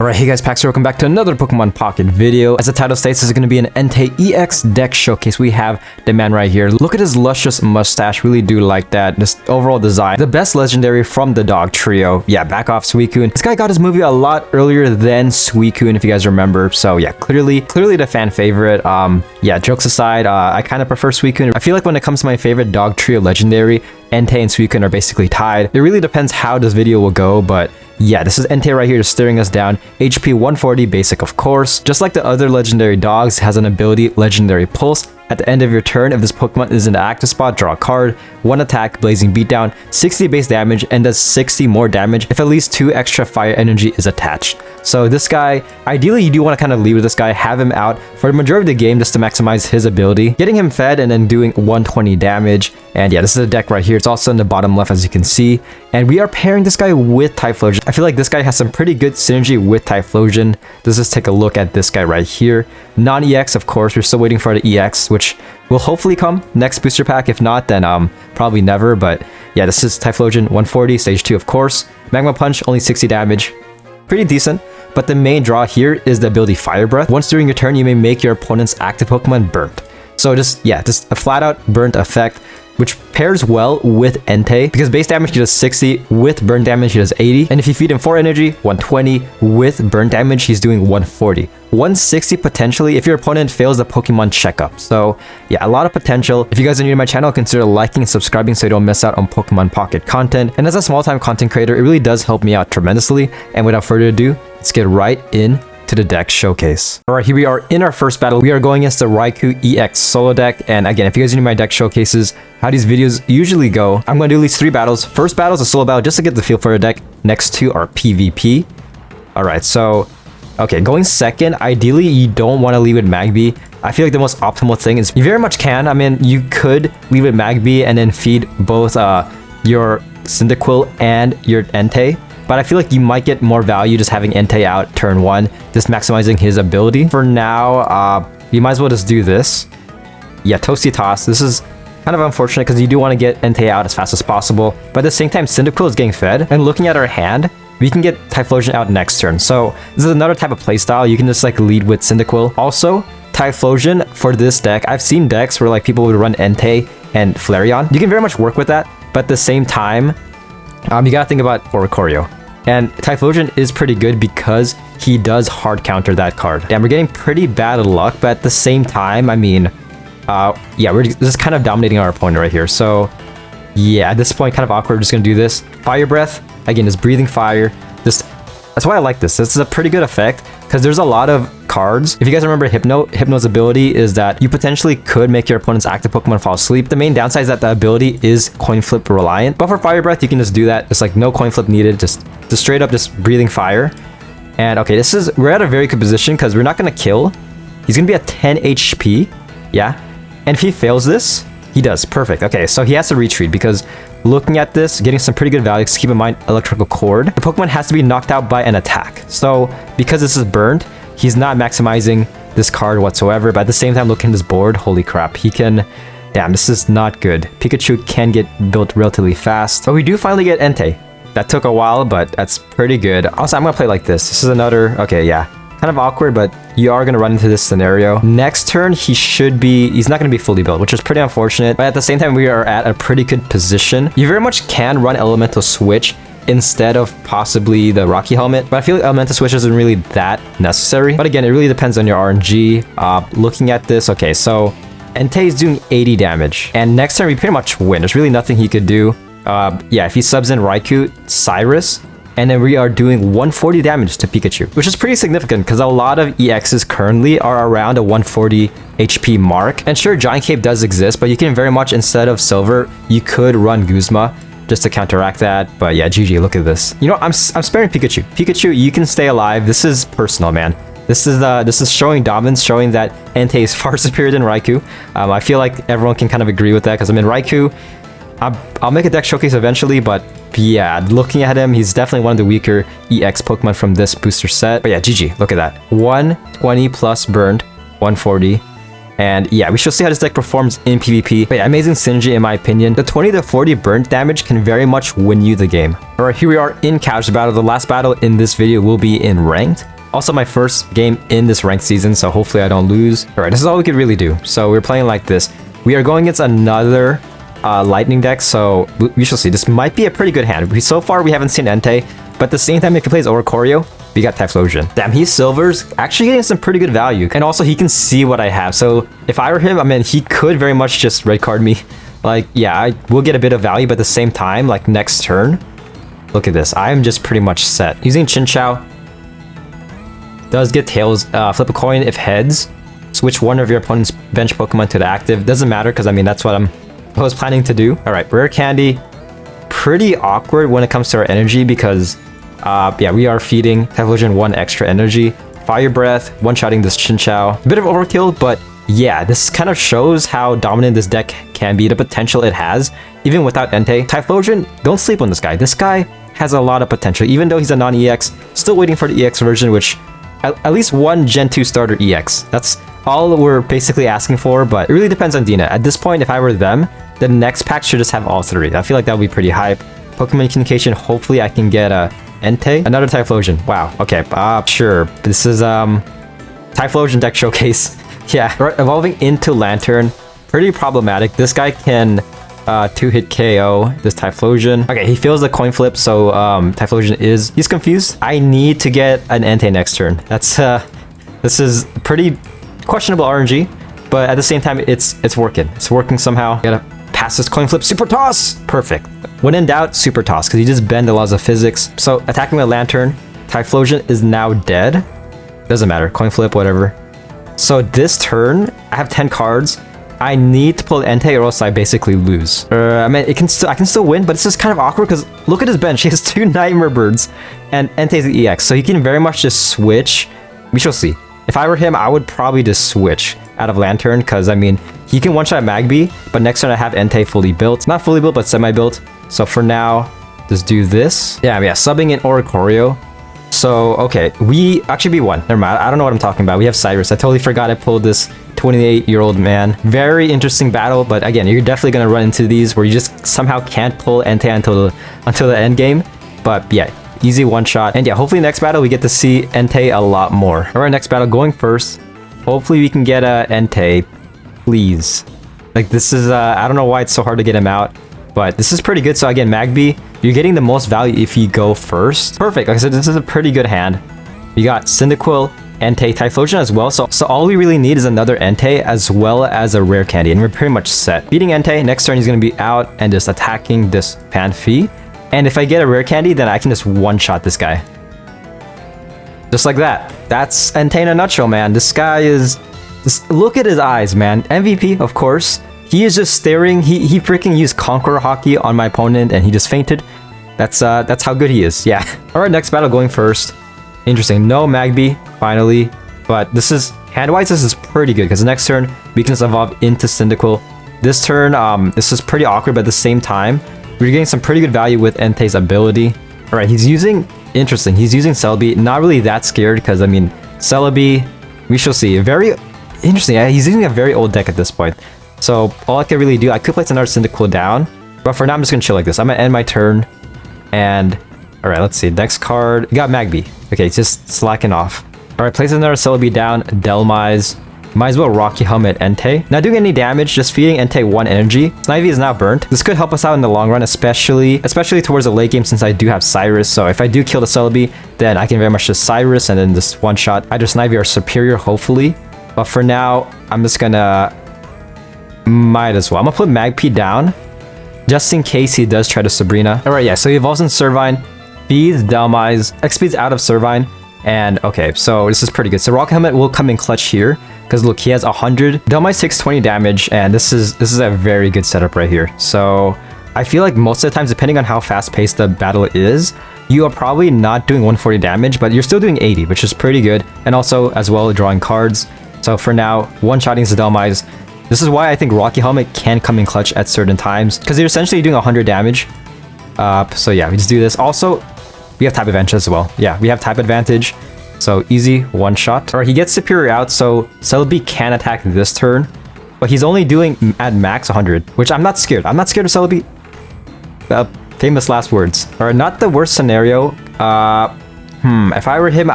Alright, hey guys, Pax here, welcome back to another Pokemon Pocket video. As the title states, this is going to be an Entei EX deck showcase. We have the man right here. Look at his luscious mustache, really do like that. This overall design. The best legendary from the dog trio. Yeah, back off Suicune. This guy got his movie a lot earlier than Suicune, if you guys remember. So yeah, clearly the fan favorite. Yeah, jokes aside, I kind of prefer Suicune. I feel like when it comes to my favorite dog trio legendary, Entei and Suicune are basically tied. It really depends how this video will go, but yeah, this is Entei right here just staring us down. HP 140 basic, of course. Just like the other legendary dogs, has an ability Legendary Pulse. At the end of your turn, if this Pokemon is in the active spot, draw a card. 1 attack, Blazing Beatdown, 60 base damage, and does 60 more damage if at least 2 extra fire energy is attached. So this guy, ideally you do want to kind of leave with this guy, have him out for the majority of the game just to maximize his ability. Getting him fed and then doing 120 damage. And yeah, this is a deck right here. It's also in the bottom left as you can see. And we are pairing this guy with Typhlosion. I feel like this guy has some pretty good synergy with Typhlosion. Let's just take a look at this guy right here. Non-EX, of course. We're still waiting for the EX, which will hopefully come next booster pack. If not, then probably never. But yeah, this is Typhlosion 140, stage 2, of course. Magma Punch, only 60 damage. Pretty decent. But the main draw here is the ability Fire Breath. Once during your turn, you may make your opponent's active Pokemon burnt. So just a flat out burnt effect, which pairs well with Entei, because base damage he does 60, with burn damage he does 80, and if you feed him 4 energy, 120, with burn damage he's doing 140. 160 potentially if your opponent fails the Pokemon checkup. So yeah, a lot of potential. If you guys are new to my channel, consider liking and subscribing so you don't miss out on Pokemon Pocket content. And as a small-time content creator, it really does help me out tremendously. And without further ado, let's get right in to the deck showcase. Alright, here we are in our first battle. We are going against the Raikou EX solo deck. And again, if you guys are new to my deck showcases, how these videos usually go, I'm going to do at least 3 battles. First battle is a solo battle just to get the feel for the deck. Next 2 are PvP. Alright, so okay, going second, ideally you don't want to leave with Magby. I feel like the most optimal thing is you very much can. I mean, you could leave with Magby and then feed both your Cyndaquil and your Entei. But I feel like you might get more value just having Entei out turn 1, just maximizing his ability. For now, you might as well just do this. Yeah, Toasty Toss. This is kind of unfortunate because you do want to get Entei out as fast as possible. But at the same time, Cyndaquil is getting fed. And looking at our hand, we can get Typhlosion out next turn. So this is another type of playstyle. You can just like lead with Cyndaquil. Also, Typhlosion for this deck, I've seen decks where like people would run Entei and Flareon. You can very much work with that. But at the same time, you gotta think about Lucario. And Typhlosion is pretty good because he does hard counter that card. And we're getting pretty bad luck, but at the same time, I mean, yeah, we're just kind of dominating our opponent right here. So yeah, at this point, kind of awkward. We're just gonna do this. Fire Breath, again, is breathing fire. That's why I like this. This is a pretty good effect because there's a lot of cards. If you guys remember Hypno's ability is that you potentially could make your opponent's active Pokemon fall asleep. The main downside is that the ability is coin flip reliant. But for Fire Breath, you can just do that. It's like no coin flip needed. Just straight up just breathing fire. And okay, we're at a very good position because we're not gonna kill. He's gonna be at 10 HP. Yeah. And if he fails this, he does. Perfect. Okay, so he has to retreat because looking at this, getting some pretty good value. Keep in mind, electrical cord. The Pokemon has to be knocked out by an attack. So because this is burned, he's not maximizing this card whatsoever. But at the same time, looking at this board, holy crap, he can... Damn, this is not good. Pikachu can get built relatively fast. But we do finally get Entei. That took a while, but that's pretty good. Also, I'm gonna play like this. This is another... Okay, yeah. Kind of awkward, but you are going to run into this scenario. Next turn, he's not going to be fully built, which is pretty unfortunate. But at the same time, we are at a pretty good position. You very much can run Elemental Switch instead of possibly the Rocky Helmet. But I feel like Elemental Switch isn't really that necessary. But again, it really depends on your RNG. Looking at this, okay, so Entei is doing 80 damage. And next turn, we pretty much win. There's really nothing he could do. Yeah, if he subs in Raikou, Cyrus, and then we are doing 140 damage to Pikachu, which is pretty significant because a lot of EXs currently are around a 140 HP mark. And sure, Giant Cape does exist, but you can very much, instead of Silver, you could run Guzma just to counteract that. But yeah, GG, look at this. You know, I'm sparing Pikachu. Pikachu, you can stay alive. This is personal, man. This is showing dominance, showing that Entei is far superior than Raikou. I feel like everyone can kind of agree with that because I mean, Raikou, I'll make a deck showcase eventually, but yeah, looking at him, he's definitely one of the weaker EX Pokemon from this booster set. But yeah, GG, look at that. 120 plus burned, 140. And yeah, we shall see how this deck performs in PvP. But yeah, amazing synergy in my opinion. The 20 to 40 burnt damage can very much win you the game. Alright, here we are in casual battle. The last battle in this video will be in ranked. Also my first game in this ranked season, so hopefully I don't lose. Alright, this is all we could really do. So we're playing like this. We are going against another lightning deck, so we shall see. This might be a pretty good hand. So far we haven't seen Entei, but at the same time if he plays Lucario, we got Typhlosion. Damn, he's silvers, actually getting some pretty good value. And also he can see what I have. So if I were him, I mean, he could very much just red card me. Like, yeah, I will get a bit of value, but at the same time, like next turn, look at this. I am just pretty much set. Using Chinchou does get tails. Flip a coin if heads. Switch one of your opponent's bench Pokemon to the active. Doesn't matter because I mean, that's what I was planning to do. All right, rare candy. Pretty awkward when it comes to our energy because yeah, we are feeding Typhlosion 1 extra energy. Fire Breath, one-shotting this Chinchou. A bit of overkill, but yeah, this kind of shows how dominant this deck can be, the potential it has, even without Entei. Typhlosion, don't sleep on this guy. This guy has a lot of potential, even though he's a non-EX. Still waiting for the EX version, which at least one Gen 2 starter EX. That's all we're basically asking for, but it really depends on Dina. At this point, if I were them, the next pack should just have all three. I feel like that would be pretty hype. Pokemon communication, hopefully I can get a Entei. Another Typhlosion. Wow. Okay. Sure. This is Typhlosion deck showcase. Yeah. Right, evolving into Lantern. Pretty problematic. This guy can 2-hit KO this Typhlosion. Okay, he feels the coin flip, so Typhlosion he's confused. I need to get an Entei next turn. That's this is pretty questionable RNG, but at the same time it's working. It's working somehow. Gotta pass this coin flip. Super toss. Perfect. When in doubt, super toss, because you just bend the laws of physics. So attacking with Lantern, Typhlosion is now dead. Doesn't matter, coin flip, whatever. So this turn, I have 10 cards. I need to pull Entei or else I basically lose. I mean, I can still win, but it's just kind of awkward because look at his bench. He has 2 Nightmare Birds and Entei's the EX, so he can very much just switch. We shall see. If I were him, I would probably just switch out of Lantern because, I mean, he can one-shot Magby, but next turn I have Entei fully built. Not fully built, but semi-built. So for now, just do this. Yeah, subbing in Lucario. So, okay, we actually B1. Never mind, I don't know what I'm talking about. We have Cyrus. I totally forgot I pulled this 28-year-old man. Very interesting battle, but again, you're definitely going to run into these where you just somehow can't pull Entei until the end game. But yeah, easy one-shot. And yeah, hopefully next battle we get to see Entei a lot more. All right, next battle going first. Hopefully we can get a Entei, please. Like this is, I don't know why it's so hard to get him out. But this is pretty good. So again, Magby, you're getting the most value if you go first. Perfect. Like I said, this is a pretty good hand. We got Cyndaquil, Entei, Typhlosion as well. So all we really need is another Entei as well as a rare candy. And we're pretty much set. Beating Entei, next turn he's going to be out and just attacking this Panphy. And if I get a rare candy, then I can just one-shot this guy. Just like that. That's Entei in a nutshell, man. This guy is... Just look at his eyes, man. MVP, of course. He is just staring. He freaking used Conqueror Hockey on my opponent and he just fainted. That's how good he is. Yeah. All right, next battle going first. Interesting. No Magby, finally. But this is, hand-wise, this is pretty good because the next turn we can just evolve into Cyndaquil. This turn, this is pretty awkward, but at the same time, we're getting some pretty good value with Entei's ability. All right, he's using, interesting. He's using Celebi. Not really that scared because, I mean, Celebi, we shall see. Very interesting. He's using a very old deck at this point. So all I can really do, I could place another Cyndaquil down, but for now I'm just gonna chill like this. I'm gonna end my turn, and all right, let's see. Next card, we got Magby. Okay, it's just slacking off. All right, place another Celebi down. Delmise, might as well Rocky Helmet Entei. Not doing any damage, just feeding Entei 1 energy. Snivy is now burnt. This could help us out in the long run, especially towards the late game since I do have Cyrus. So if I do kill the Celebi, then I can very much just Cyrus and then just one shot. Either Snivy or Superior, hopefully. But for now, I'm just gonna. Might as well. I'm gonna put Magpie down just in case he does try to Sabrina. All right, yeah, so he evolves in Servine, feeds Delmise, X-speeds out of Servine, and okay, so this is pretty good. So Rock Helmet will come in clutch here because look, he has 100. Delmise takes 20 damage, and this is a very good setup right here. So I feel like most of the times, depending on how fast-paced the battle is, you are probably not doing 140 damage, but you're still doing 80, which is pretty good, and also as well drawing cards. So for now, one-shotting the Delmise. This is why I think Rocky Helmet can come in clutch at certain times, because you're essentially doing 100 damage. So yeah, we just do this. Also, we have type advantage as well. Yeah, we have type advantage. So easy one shot. Or he gets superior out, so Celebi can attack this turn. But he's only doing at max 100, which I'm not scared. I'm not scared of Celebi. Famous last words. Or not the worst scenario. If I were him,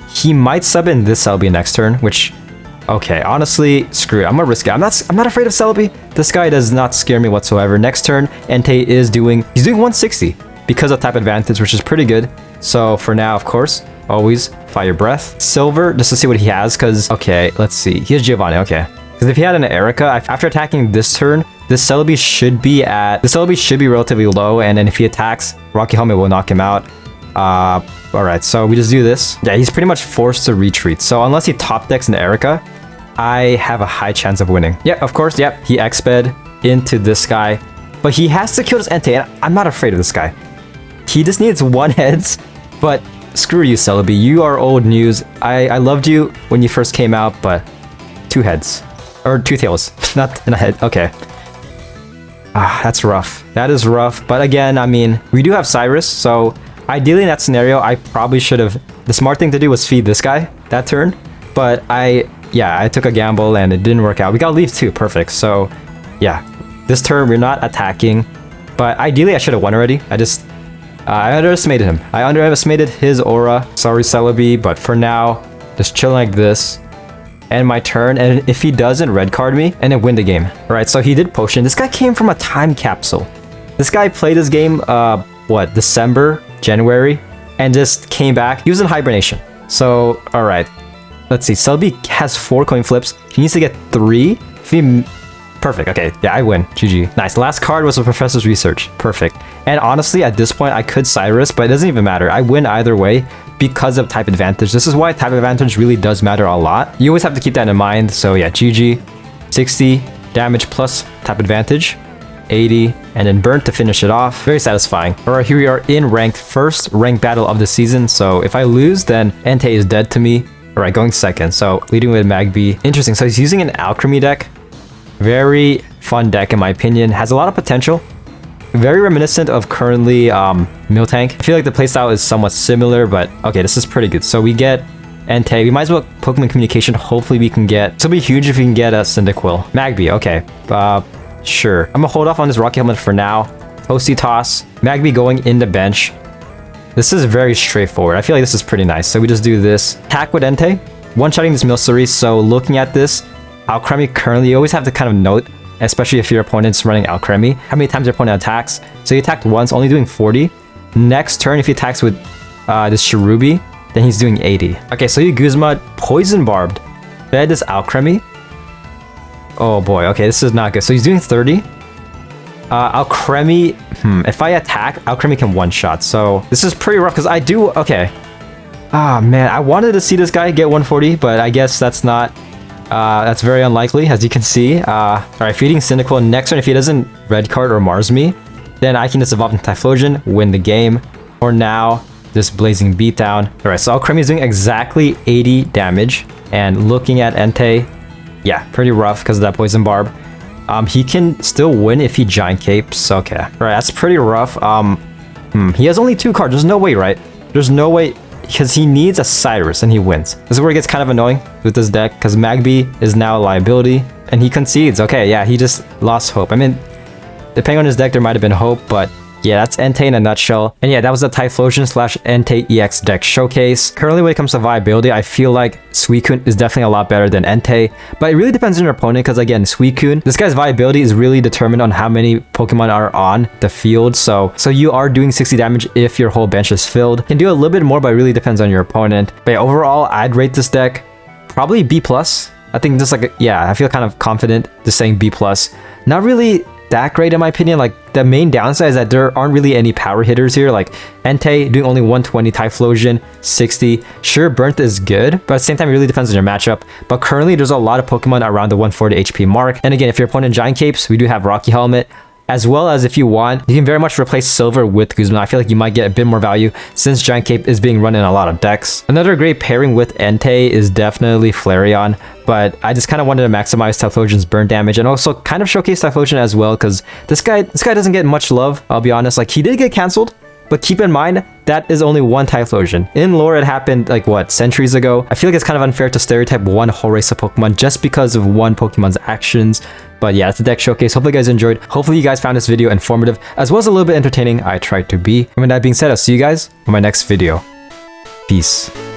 he might sub in this Celebi next turn, which, okay, honestly, screw it. I'm gonna risk it. I'm not afraid of Celebi. This guy does not scare me whatsoever. Next turn, Entei he's doing 160 because of type advantage, which is pretty good. So for now, of course, always fire breath. Silver, just to see what he has, because, okay, let's see. He has Giovanni, okay. Because if he had an Erica, after attacking this turn, this Celebi should be relatively low, and then if he attacks, Rocky Helmet will knock him out. Alright, so we just do this. Yeah, he's pretty much forced to retreat. So unless he top decks an Erica, I have a high chance of winning. Yeah, of course, yep, he X-Sped into this guy. But he has to kill this Entei, and I'm not afraid of this guy. He just needs 1 heads, but screw you, Celebi. You are old news. I loved you when you first came out, but 2 heads. Or 2 tails, not in a head. Okay. That's rough. That is rough. But again, I mean, we do have Cyrus, so ideally in that scenario, I probably should have... The smart thing to do was feed this guy that turn. But I took a gamble and it didn't work out. We got leave too, perfect. So yeah, this turn we're not attacking. But ideally I should have won already. I underestimated him. I underestimated his aura. Sorry, Celebi, but for now, just chilling like this. End my turn, and if he doesn't red card me, and then win the game. Alright, so he did potion. This guy came from a time capsule. This guy played this game, December, January, and just came back. He was in hibernation. So, alright. Let's see. Celebi has 4 coin flips. He needs to get 3. Perfect. Okay, yeah, I win. GG. Nice. The last card was the Professor's Research. Perfect. And honestly, at this point, I could Cyrus, but it doesn't even matter. I win either way because of type advantage. This is why type advantage really does matter a lot. You always have to keep that in mind. So yeah, GG. 60 damage plus type advantage. 80, and then burnt to finish it off. Very satisfying. Alright, here we are in first ranked battle of the season. So if I lose, then Entei is dead to me. Alright, going second. So leading with Magby. Interesting. So he's using an Alchemy deck. Very fun deck in my opinion. Has a lot of potential. Very reminiscent of currently Miltank. I feel like the playstyle is somewhat similar, but okay, this is pretty good. So we get Entei. We might as well Pokemon Communication. Hopefully we can get... This will be huge if we can get a Cyndaquil. Magby, okay. Sure. I'm gonna hold off on this Rocky Helmet for now. Toasty Toss. Magby going in the bench. This is very straightforward. I feel like this is pretty nice. So we just do this. Attack with Entei. One-shotting this Milcery. So looking at this, Alcremie currently, you always have to kind of note, especially if your opponent's running Alcremie, how many times your opponent attacks. So he attacked once, only doing 40. Next turn, if he attacks with this Cherubi, then he's doing 80. Okay, so you Guzma Poison Barbed. Fed this Alcremie. Oh boy, okay, this is not good. So he's doing 30. Alcremie, if I attack, Alcremie can one-shot. So this is pretty rough because I do, okay. Ah, man, I wanted to see this guy get 140, but I guess that's not... that's very unlikely, as you can see. Alright, feeding Cyndaquil. Next turn, if he doesn't red card or Mars me, then I can just evolve into Typhlosion, win the game. For now, this Blazing Beatdown. Alright, so Alcremie is doing exactly 80 damage. And looking at Entei, yeah, pretty rough because of that Poison Barb. He can still win if he Giant Capes. Okay, alright, that's pretty rough. He has only 2 cards. There's no way, right? There's no way... Because he needs a Cyrus and he wins. This is where it gets kind of annoying with this deck because Magby is now a liability and he concedes. Okay, yeah, he just lost hope. I mean, depending on his deck, there might have been hope, but yeah, that's Entei in a nutshell. And yeah, that was the Typhlosion / Entei EX deck showcase. Currently, when it comes to viability, I feel like Suicune is definitely a lot better than Entei, but it really depends on your opponent because again, Suicune, this guy's viability is really determined on how many Pokemon are on the field. So you are doing 60 damage if your whole bench is filled. Can do a little bit more, but it really depends on your opponent. But yeah, overall, I'd rate this deck probably B+. I think just like, yeah, I feel kind of confident just saying B+. Not really that great in my opinion. Like the main downside is that there aren't really any power hitters here. Like Entei doing only 120, Typhlosion 60. Sure, Burnt is good, but at the same time it really depends on your matchup. But currently there's a lot of Pokemon around the 140 HP mark. And again, if your opponent Giant Capes, we do have Rocky Helmet. As well as if you want, you can very much replace Silver with Guzman. I feel like you might get a bit more value since Giant Cape is being run in a lot of decks. Another great pairing with Entei is definitely Flareon, but I just kind of wanted to maximize Typhlosian's burn damage and also kind of showcase Typhlosion as well because this guy doesn't get much love, I'll be honest. Like he did get cancelled, But keep in mind, that is only one Typhlosion. In lore, it happened like what, centuries ago? I feel like it's kind of unfair to stereotype one whole race of Pokemon just because of one Pokemon's actions. But yeah, that's the deck showcase. Hopefully you guys enjoyed. Hopefully you guys found this video informative as well as a little bit entertaining. I tried to be. And with that being said, I'll see you guys on my next video. Peace.